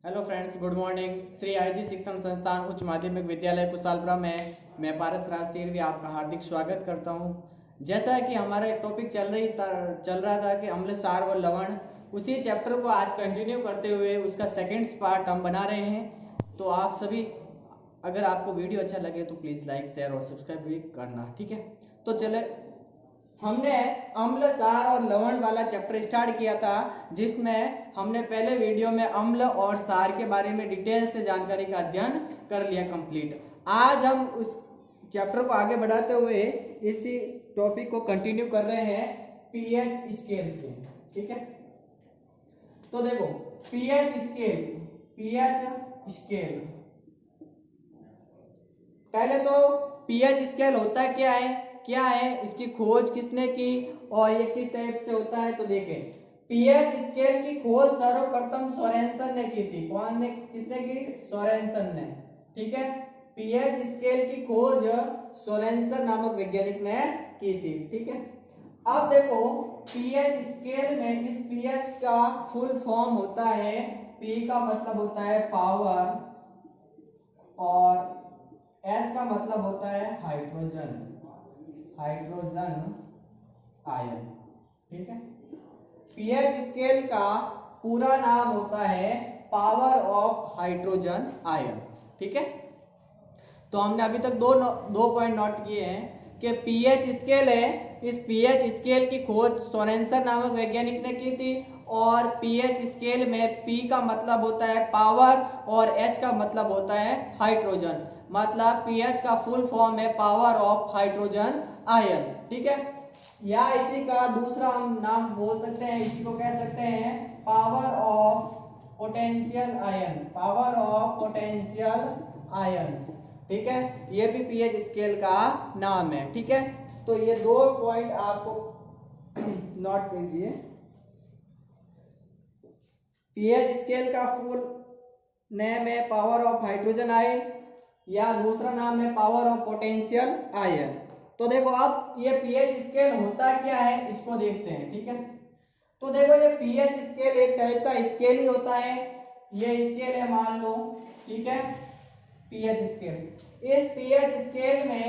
Hello friends, good morning. Shri IG शिक्षण संस्थान उच्च माध्यमिक विद्यालय कुशालपुरा में मैं पारस राज सिरवी आपका हार्दिक स्वागत करता हूं। जैसा कि हमारा एक टॉपिक चल रहा था कि अम्ल, क्षार व लवण, उसी चैप्टर को आज कंटिन्यू करते हुए उसका सेकेंड पार्ट हम बना रहे हैं। तो आप सभी, अगर आपको वीडियो अच्छा लगे तो प्लीज़ लाइक, शेयर और सब्सक्राइब भी करना, ठीक है। तो चले, हमने अम्ल, क्षार और लवण वाला चैप्टर स्टार्ट किया था, जिसमें हमने पहले वीडियो में अम्ल और क्षार के बारे में डिटेल से जानकारी का अध्ययन कर लिया कंप्लीट। आज हम उस चैप्टर को आगे बढ़ाते हुए इसी टॉपिक को कंटिन्यू कर रहे हैं पीएच स्केल से, ठीक है। तो देखो, पीएच स्केल पहले तो पीएच स्केल होता क्या है, इसकी खोज किसने की और ये किस टाइप से होता है। तो देखें, पीएच स्केल की खोज सर्वप्रथम सोरेनसन ने की थी। किसने की? सोरेनसन ने, ठीक है। पीएच स्केल की खोज सोरेनसन नामक वैज्ञानिक ने की थी, ठीक है। अब देखो, पीएच स्केल में इस पीएच का फुल फॉर्म होता है, पी का मतलब होता है पावर और एच का मतलब होता है हाइड्रोजन आयन, ठीक है। पीएच स्केल का पूरा नाम होता है पावर ऑफ हाइड्रोजन आयन, ठीक है। तो हमने अभी तक दो पॉइंट नोट किए हैं कि पीएच स्केल है, इस पीएच स्केल की खोज सोरेनसन नामक वैज्ञानिक ने की थी और पीएच स्केल में पी का मतलब होता है पावर और एच का मतलब होता है हाइड्रोजन। मतलब पीएच का फुल फॉर्म है पावर ऑफ हाइड्रोजन आयन, ठीक है। या इसी का दूसरा हम नाम बोल सकते हैं, इसी को कह सकते हैं पावर ऑफ पोटेंशियल आयन, ठीक है। ये भी पीएच स्केल का नाम है, ठीक है। तो ये दो पॉइंट आपको नोट कीजिए। पीएच स्केल का फुल नेम है पावर ऑफ हाइड्रोजन आयन या दूसरा नाम है पावर ऑफ पोटेंशियल आयन। तो देखो, अब ये पीएच स्केल होता क्या है इसको देखते हैं, ठीक है। तो देखो, ये पीएच स्केल एक टाइप का स्केल ही होता है। ये स्केल है, मान लो, ठीक है, पीएच स्केल। इस पीएच स्केल में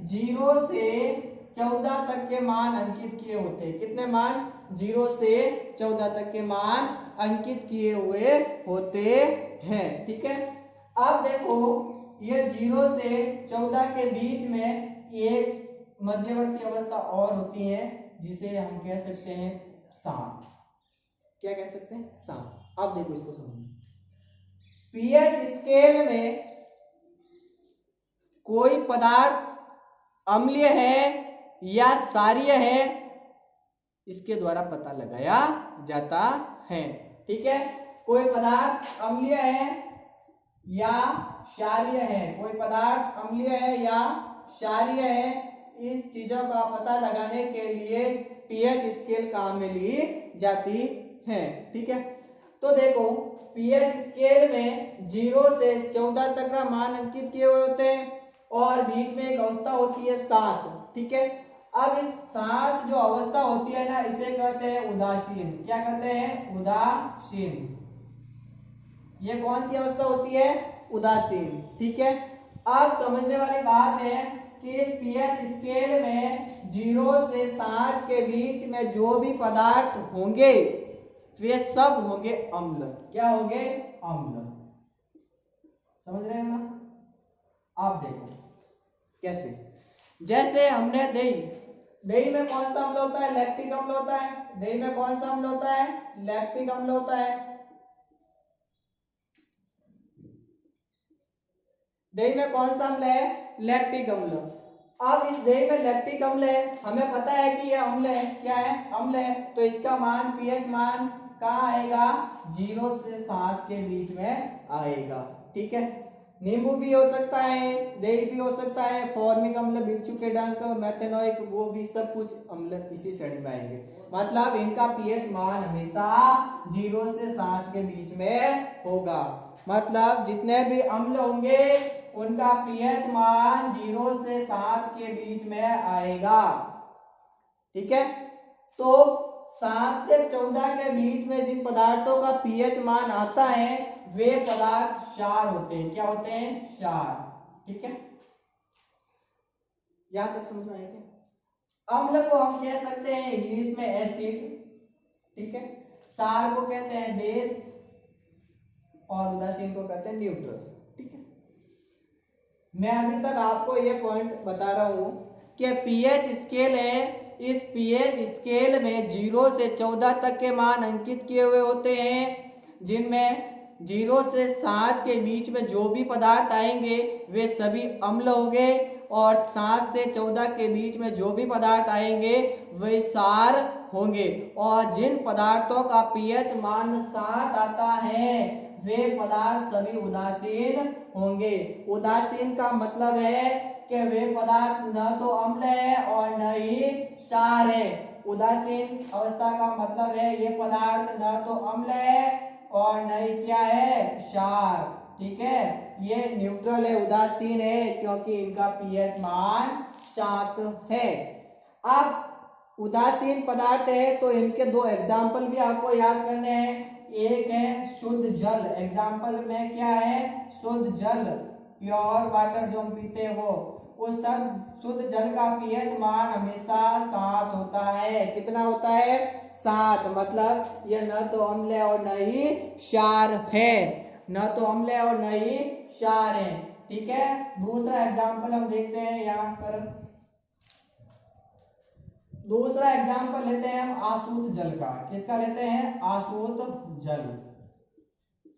0 से 14 तक के मान अंकित किए होते हैं। कितने मान? 0 से 14 तक के मान अंकित किए हुए होते हैं, ठीक है। अब देखो, ये 0 से 14 के बीच में एक मध्यवर्ती अवस्था और होती है, जिसे हम कह सकते हैं शांत। क्या कह सकते हैं? शांत। अब देखो, इसको समझो। पीएच स्केल में कोई पदार्थ अम्लीय है या क्षारीय है, इसके द्वारा पता लगाया जाता है, ठीक है। कोई पदार्थ अम्लीय है या क्षारीय है, कोई पदार्थ अम्लीय है या क्षारीय है, इस चीजों का पता लगाने के लिए पीएच स्केल काम में ली जाती है, ठीक है। तो देखो, पीएच स्केल में 0 से 14 तक का मान अंकित किए हुए होते हैं और बीच में एक अवस्था होती है 7, ठीक है। अब इस 7 जो अवस्था होती है ना, इसे कहते हैं उदासीन। क्या कहते हैं? उदासीन। ये कौन सी अवस्था होती है? उदासीन, ठीक है। अब समझने वाली बात है कि इस पीएच स्केल में 0 से 7 के बीच में जो भी पदार्थ होंगे वे सब होंगे अम्ल। क्या होंगे? अम्ल। समझ रहे हैं ना? आप देखो कैसे। जैसे हमने दही में कौन सा अम्ल होता है? लैक्टिक अम्ल होता है। दही में कौन सा अम्ल होता है? लैक्टिक अम्ल होता है। दही में कौन सा अम्ल है? लैक्टिक अम्ल। अब इस दही में लैक्टिक अम्ल है, हमें पता है कि यह अम्ल है। क्या है? अम्ल है। तो इसका मान, पीएच मान कहाँ आएगा? 0 से 7 के बीच में आएगा, ठीक है। नींबू भी हो सकता है, दही भी हो सकता है, फॉर्मिक अम्ल, बिच्छू के डंक, मेथेनोइक, वो भी सब कुछ अम्ल इसी श्रेणी में आएंगे। मतलब इनका पीएच मान हमेशा 0 से 7 के बीच में होगा। मतलब जितने भी अम्ल होंगे उनका पीएच मान 0 से 7 के बीच में आएगा, ठीक है। तो 7 से 14 के बीच में जिन पदार्थों का पीएच मान आता है वे पदार्थ क्षार होते हैं। क्या होते हैं? क्षार। ठीक है, यहां तक समझ में आया क्या? अम्ल को हम कह सकते हैं इंग्लिश में एसिड, ठीक है, क्षार को कहते हैं बेस और उदासीन को कहते हैं न्यूट्रल। ठीक है, मैं अभी तक आपको ये पॉइंट बता रहा हूं कि पीएच स्केल है, इस पीएच स्केल में 0 से 14 तक के मान अंकित किए हुए होते हैं, जिनमें 0 से 7 के बीच में जो भी पदार्थ आएंगे वे सभी अम्ल होंगे और 7 से 14 के बीच में जो भी पदार्थ आएंगे वे क्षार होंगे। और जिन पदार्थों का पीएच मान 7 आता है वे पदार्थ सभी उदासीन होंगे। उदासीन का मतलब है कि वे पदार्थ न तो अम्ल है और न ही क्षार है। उदासीन अवस्था का मतलब है ये पदार्थ न तो अम्ल है और न ही क्या है? क्षार। ठीक है, ये न्यूट्रल है, उदासीन है, क्योंकि इनका पीएच मान 7 है। अब उदासीन पदार्थ है तो इनके दो एग्जाम्पल भी आपको याद करने हैं। एक है शुद्ध जल, एग्जाम्पल में क्या है? शुद्ध जल, प्योर वाटर जो हम पीते हैं वो, उस शुद्ध जल का पीएच मान हमेशा 7 होता है। कितना होता है? 7। मतलब यह न तो अम्ल है और न ही क्षार है, न तो अम्ल है और न ही क्षार है। ठीक है, दूसरा एग्जाम्पल हम देखते हैं यहाँ पर। दूसरा एग्जाम्पल लेते हैं हम आसूत जल का। किसका लेते हैं? आसूत जल,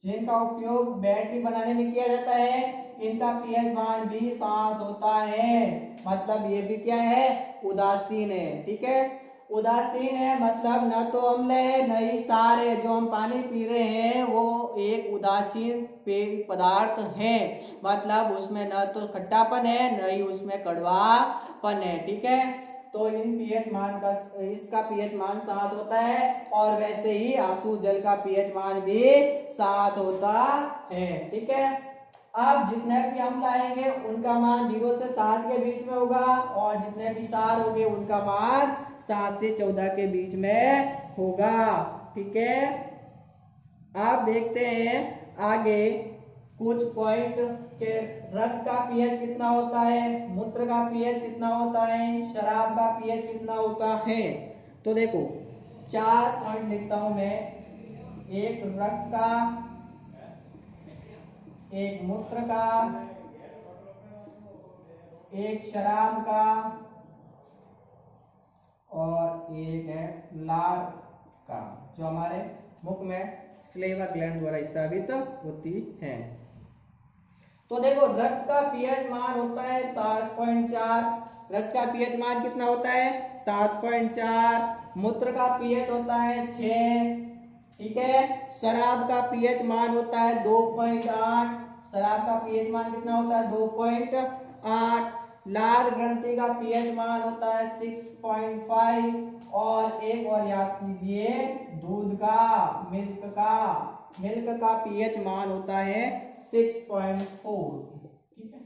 जिनका उपयोग बैटरी बनाने में किया जाता है। इनका पीएच मान भी 7 होता है। मतलब ये भी क्या है? उदासीन है। ठीक है, उदासीन है मतलब न तो अम्ल है न ही क्षार है। जो हम पानी पी रहे हैं वो एक उदासीन पेय पदार्थ है, मतलब उसमें न तो खट्टापन है न ही उसमें कड़वापन है। ठीक है, तो इन पीएच मान का, इसका पीएच मान 7 होता है और वैसे ही आसूत जल का पीएच मान भी 7 होता है। ठीक है, अब जितने भी अम्ल आएंगे उनका मान 0 से 7 के बीच में होगा और जितने भी क्षार होंगे उनका मान 7 से 14 के बीच में होगा। ठीक है, आप देखते हैं आगे कुछ पॉइंट के रक्त का पीएच कितना होता है, मूत्र का पीएच कितना होता है, शराब का पीएच कितना होता है। तो देखो 4 पॉइंट लिखता हूं मैं, एक रक्त का, एक मूत्र का, एक शराब का और एक है लार का, जो हमारे मुख में स्लेवा ग्लैंड द्वारा स्रावित होती है। तो देखो रक्त का पीएच मान होता है 7.4। रक्त का पीएच मान कितना होता है? 7.4। मूत्र का पीएच होता है 6। ठीक है, शराब का पीएच मान होता है 2.8। शराब का पीएच मान कितना होता है? 2.8। लार ग्रंथि का पीएच मान होता है 6.5 और एक और याद कीजिए, दूध का, मिल्क का पीएच मान होता है 6.4। ठीक है,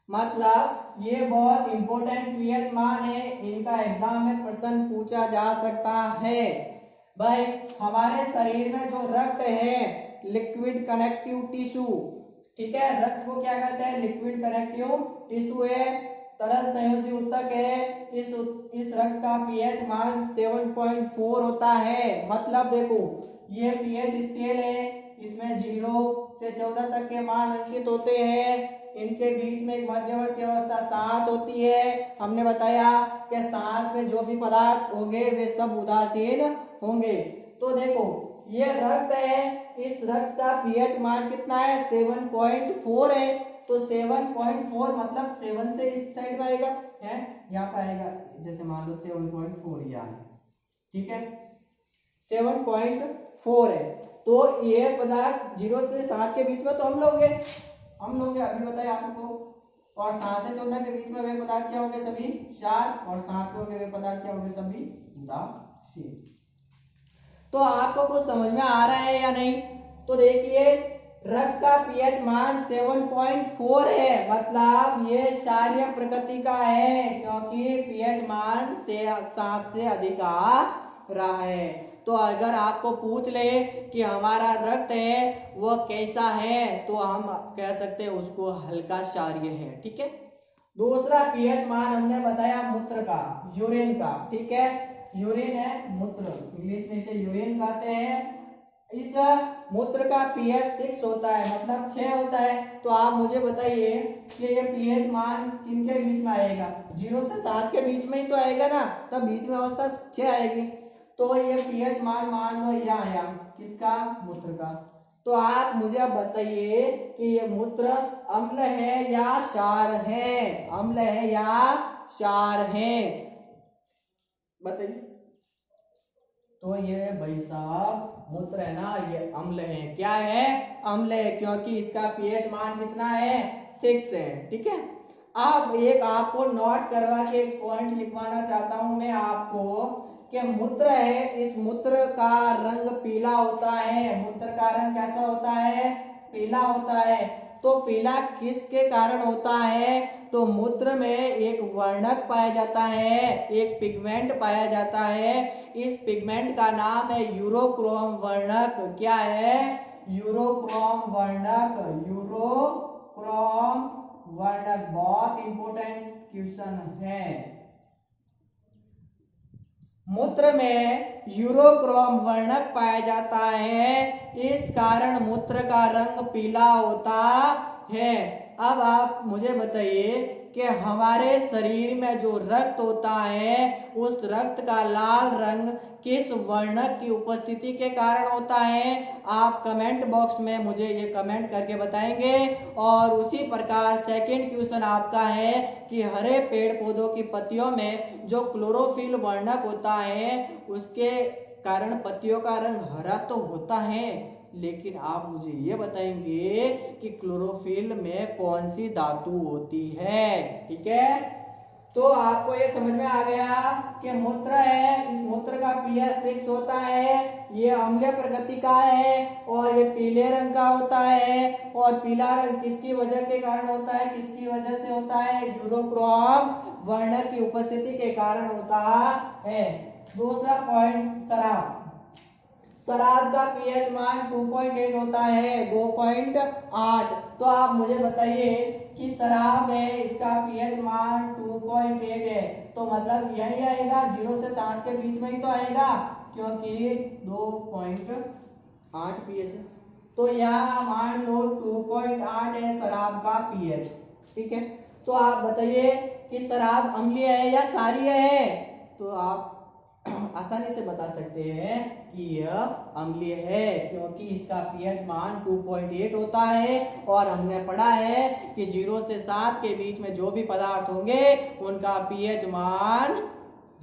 मतलब ये बहुत इंपॉर्टेंट पीएच मान है, इनका एग्जाम में प्रश्न पूछा जा सकता है। भाई हमारे शरीर में जो रक्त है लिक्विड कनेक्टिव टिश्यू, ठीक है, रक्त को क्या कहते हैं? लिक्विड कनेक्टिव टिश्यू है, तरल संयोजी ऊतक है। इस रक्त का पीएच मान 7.4 होता है। मतलब देखो ये पीएच स्केल है, इसमें 0 से 14 तक के मान अंकित होते हैं। इनके बीच में एक मध्यवर्ती अवस्था 7 होती है। हमने बताया कि 7 में जो भी पदार्थ होंगे वे सब उदासीन होंगे। तो देखो ये रक्त है, इस रक्त का पीएच मान कितना है? 7.4 है। तो 7.4 मतलब 7 से इस साइड में आएगा, है यहाँ पे आएगा, जैसे मान लो 7.4 यहाँ है। ठीक है, 7.4 है। तो ये पदार्थ 0 से 7 के बीच में तो हम लोग अभी बताया आपको, और 7 से 14 के बीच में वे पदार्थ क्या होंगे? सभी क्षार, और 7 में होंगे वे पदार्थ क्या होंगे? सभी उदासीन। तो आपको कुछ समझ में आ रहा है या नहीं? तो देखिए रक्त का पीएच मान 7.4 है, मतलब ये क्षारीय प्रकृति का है क्योंकि पीएच मान से 7 से अधिक आ रहा है। तो अगर आपको पूछ ले कि हमारा रक्त है वो कैसा है तो हम कह सकते हैं उसको हल्का क्षारीय है। ठीक है। दूसरा पीएच मान हमने बताया मूत्र का, यूरिन का। ठीक है, यूरिन है मूत्र, इंग्लिश में इसे यूरिन कहते हैं। इस मूत्र का पीएच 6 होता है, मतलब 6 होता है। तो आप मुझे बताइए कि ये पीएच मान किनके बीच में आएगा? 0 से 7 के बीच में ही तो आएगा ना, तब बीच में अवस्था 6 आएगी। तो ये पीएच मान लो यहाँ आया, किसका? मूत्र का। तो आप मुझे अब बताइए कि ये मूत्र अम्ल है या क्षार है? अम्ल है या क्षार है? बताइए। तो ये भाई साहब मूत्र है ना, ये अम्ल है। क्या है? अम्ल है, क्योंकि इसका पीएच मान कितना है? 6 है। ठीक है। अब एक आपको नोट करवा के पॉइंट लिखवाना चाहता हूं मैं आपको कि मूत्र है, इस मूत्र का रंग पीला होता है। मूत्र का रंग कैसा होता है? पीला होता है। तो पीला किसके कारण होता है? तो मूत्र में एक वर्णक पाया जाता है, एक पिगमेंट पाया जाता है। इस पिगमेंट का नाम है यूरोक्रोम वर्णक। क्या है? यूरोक्रोम वर्णक। यूरोक्रोम वर्णक बहुत इंपॉर्टेंट क्वेश्चन है। मूत्र में यूरोक्रोम वर्णक पाया जाता है, इस कारण मूत्र का रंग पीला होता है। अब आप मुझे बताइए कि हमारे शरीर में जो रक्त होता है उस रक्त का लाल रंग किस वर्णक की उपस्थिति के कारण होता है? आप कमेंट बॉक्स में मुझे ये कमेंट करके बताएंगे। और उसी प्रकार सेकंड क्वेश्चन आपका है कि हरे पेड़ पौधों की पत्तियों में जो क्लोरोफिल वर्णक होता है उसके कारण पत्तियों का रंग हरा तो होता है, लेकिन आप मुझे ये बताएंगे कि क्लोरोफिल में कौन सी धातु होती है। ठीक है। तो आपको ये समझ में आ गया कि मूत्र है, इस मूत्र का पीएच 6 होता है, ये अम्लीय प्रकृति का है और ये पीले रंग का होता है। और पीला रंग किसकी वजह के कारण होता है? किसकी वजह से होता है? यूरोक्रोम वर्णक की उपस्थिति के कारण होता है। दूसरा पॉइंट, शराब। शराब का पीएच मान 2.8 होता है, 2.8। तो आप मुझे बताइए कि शराब है, इसका पीएच मान 2.8 है, तो मतलब यही आएगा, 0 से 7 के बीच में ही तो आएगा क्योंकि 2.8 पीएच है। तो यहाँ मान लो 2.8 है शराब का पीएच। ठीक है। तो आप बताइए कि शराब अम्लीय है या क्षारीय है? तो आप आसानी से बता सकते हैं कि यह अम्लीय है क्योंकि इसका पीएच मान 2.8 होता है। और हमने पढ़ा है कि 0 से 7 के बीच में जो भी पदार्थ होंगे उनका पीएच मान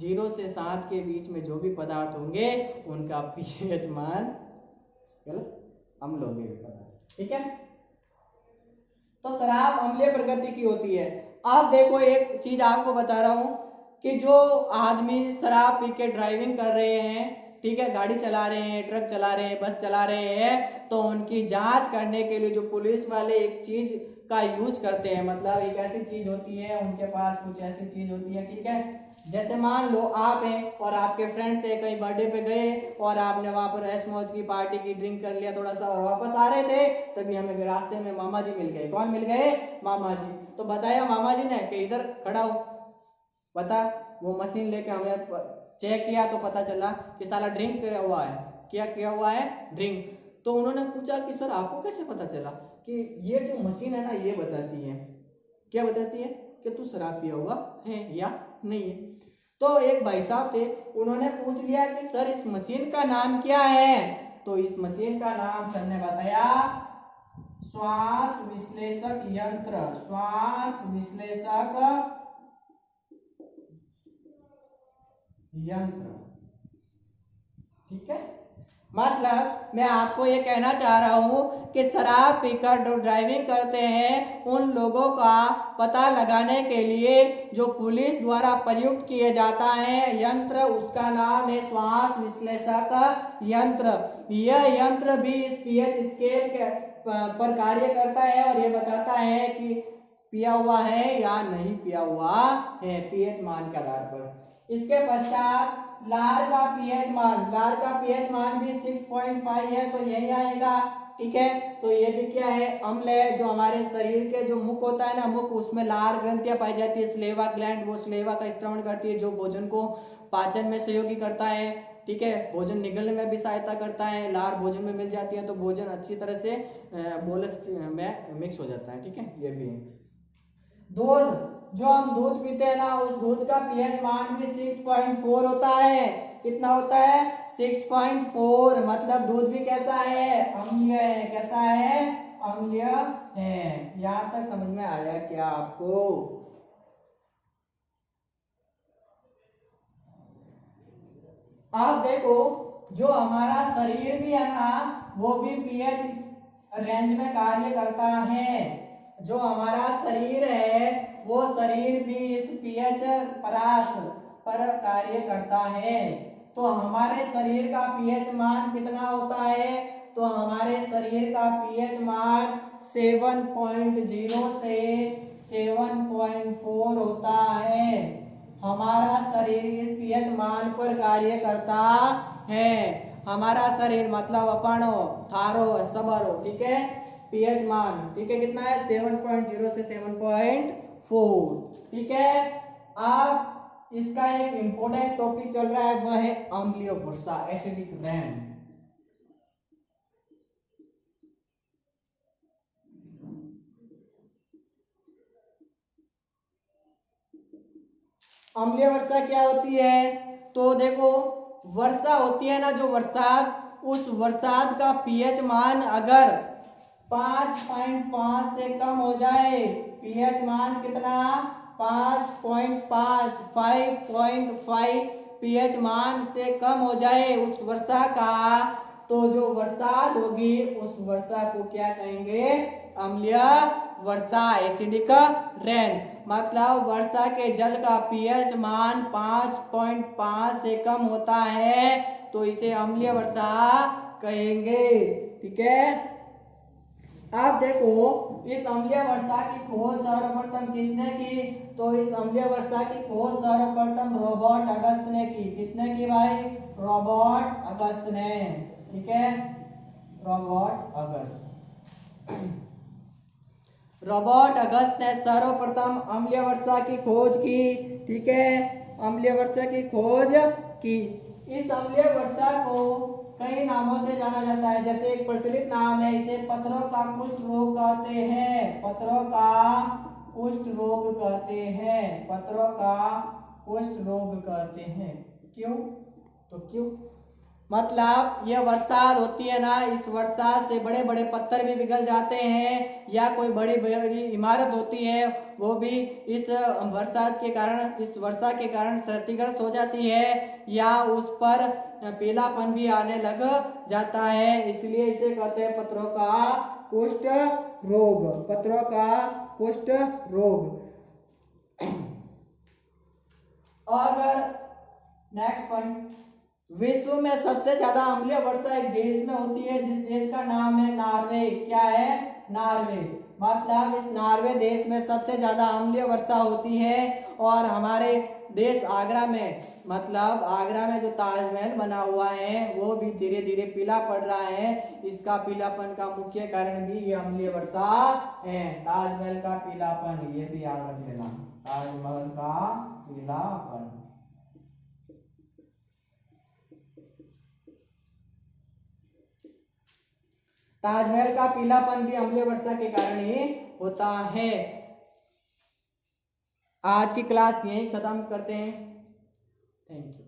0 से 7 के बीच में जो भी पदार्थ होंगे उनका पीएच मान अम्ल होंगे पदार्थ। ठीक है। तो शराब अम्लीय प्रकृति की होती है। अब देखो एक चीज आपको बता रहा हूं कि जो आदमी शराब पी के ड्राइविंग कर रहे हैं, ठीक है, गाड़ी चला रहे हैं, ट्रक चला रहे हैं, बस चला रहे हैं, तो उनकी जांच करने के लिए जो पुलिस वाले एक चीज का यूज करते हैं, मतलब एक ऐसी चीज होती है उनके पास, कुछ ऐसी चीज होती है। ठीक है। जैसे मान लो आप हैं और आपके फ्रेंड से कहीं बर्थडे पे गए और आपने वहां पर ऐश मौज की पार्टी की, ड्रिंक कर लिया थोड़ा सा और वापस आ रहे थे, तभी हमें रास्ते में मामा जी मिल गए। कौन मिल गए? मामा जी। तो बताया मामा जी ने कि इधर खड़ा हो, बता। वो मशीन लेके हमने चेक किया तो पता चला कि साला ड्रिंक किया हुआ है। क्या किया हुआ है? ड्रिंक। तो उन्होंने पूछा कि सर आपको कैसे पता चला? कि ये जो मशीन है ना ये बताती है। क्या बताती है? कि तू शराब पिया हुआ है या नहीं है। तो एक भाई साहब थे, उन्होंने पूछ लिया कि सर इस मशीन का नाम क्या है? तो इस मशीन का नाम सर ने बताया श्वास विश्लेषक यंत्र। श्वास विश्लेषक यंत्र। ठीक है। मतलब मैं आपको ये कहना चाह रहा हूं कि शराब पीकर जो ड्राइविंग करते हैं उन लोगों का पता लगाने के लिए जो पुलिस द्वारा प्रयुक्त किया जाता है यंत्र, उसका नाम है श्वास विश्लेषक यंत्र। यह यंत्र भी इस पीएच स्केल पर कार्य करता है और ये बताता है कि पिया हुआ है या नहीं पिया हुआ है पीएच मान के आधार पर। इसके पश्चात लार का पीएच मान भी 6.5 है तो यही आएगा। ठीक है, तो ये भी क्या है, अम्ल है। जो हमारे शरीर के जो मुख होता है ना, मुख, उसमें लार ग्रंथियां पाई जाती है। स्लेवा ग्लैंड, वो स्लेवा का स्त्रवण करती है जो भोजन को पाचन में सहयोगी करता है। ठीक है, भोजन निगलने में भी सहायता करता है। लार भोजन में मिल जाती है तो भोजन अच्छी तरह से बोलस में मिक्स हो जाता है। ठीक है, ये भी है। दूध, जो हम दूध पीते हैं ना, उस दूध का पीएच मान भी 6.4 होता है। कितना होता है? 6.4। मतलब दूध भी कैसा है? अम्लीय है। कैसा है? अम्लीय है। यहां तक समझ में आया क्या आपको? आप देखो, जो हमारा शरीर भी है ना, वो भी पीएच इस रेंज में कार्य करता है। जो हमारा शरीर है, वो शरीर भी इस पीएच परास पर कार्य करता है। तो हमारे शरीर का पीएच मान कितना होता है? तो हमारे शरीर का पीएच मान 7.0 से 7.4 होता है। हमारा शरीर इस पीएच मान पर कार्य करता है। हमारा शरीर मतलब अपनो, थारो, सबरो। ठीक है, पीएच मान, ठीक है, कितना है? 7.0 से 7.4। ठीक है, अब इसका एक इंपॉर्टेंट टॉपिक चल रहा है, वह है अम्लीय वर्षा, एसिडिक रेन। अम्लीय वर्षा क्या होती है? तो देखो, वर्षा होती है ना, जो बरसात, उस बरसात का पीएच मान अगर 5.5 से कम हो जाए, पीएच मान कितना? 5.5, 5.5 पीएच मान से कम हो जाए उस वर्षा का, तो जो बरसात होगी उस वर्षा को क्या कहेंगे? अम्लीय वर्षा, एसिडिक रेन। मतलब वर्षा के जल का पीएच मान 5.5 से कम होता है तो इसे अम्लीय वर्षा कहेंगे। ठीक है, अब देखो, इस अम्लीय वर्षा की खोज सर्वप्रथम किसने की? तो इस अम्लीय वर्षा की खोज सर्वप्रथम रॉबर्ट अगस्त ने की। किसने की भाई? रॉबर्ट अगस्त ने। ठीक है, रॉबर्ट अगस्त। रॉबर्ट अगस्त ने सर्वप्रथम अम्लीय वर्षा की खोज की। ठीक है, अम्लीय वर्षा की खोज की। इस अम्लीय वर्षा को कई नामों से जाना जाता है। जैसे एक प्रचलित नाम है, इसे पत्रों का कुष्ठ रोग कहते हैं। पत्रों का कुष्ठ रोग कहते हैं। पत्रों का कुष्ठ रोग कहते हैं। क्यों? तो क्यों, मतलब यह बरसात होती है ना, इस बरसात से बड़े बड़े पत्थर भी पिघल जाते हैं, या कोई बड़ी बड़ी इमारत होती है वो भी इस बरसात के कारण, इस वर्षा के कारण क्षतिग्रस्त हो जाती है, या उस पर पीलापन भी आने लग जाता है। इसलिए इसे कहते हैं पत्रों का कुष्ठ रोग। पत्रों का कुष्ठ रोग। अगर नेक्स्ट पॉइंट, विश्व में सबसे ज्यादा अम्लीय वर्षा एक देश में होती है जिस देश का नाम है नॉर्वे। क्या है? नॉर्वे। मतलब इस नॉर्वे देश में सबसे ज्यादा अम्लीय वर्षा होती है। और हमारे देश आगरा में, मतलब आगरा में जो ताजमहल बना हुआ है वो भी धीरे धीरे पीला पड़ रहा है। इसका पीलापन का मुख्य कारण भी ये अम्लीय वर्षा है। ताजमहल का पीलापन, ये भी याद रख लेना, ताजमहल का पीलापन। ताजमहल का पीलापन भी अम्लीय वर्षा के कारण ही होता है। आज की क्लास यहीं खत्म करते हैं। Thank you.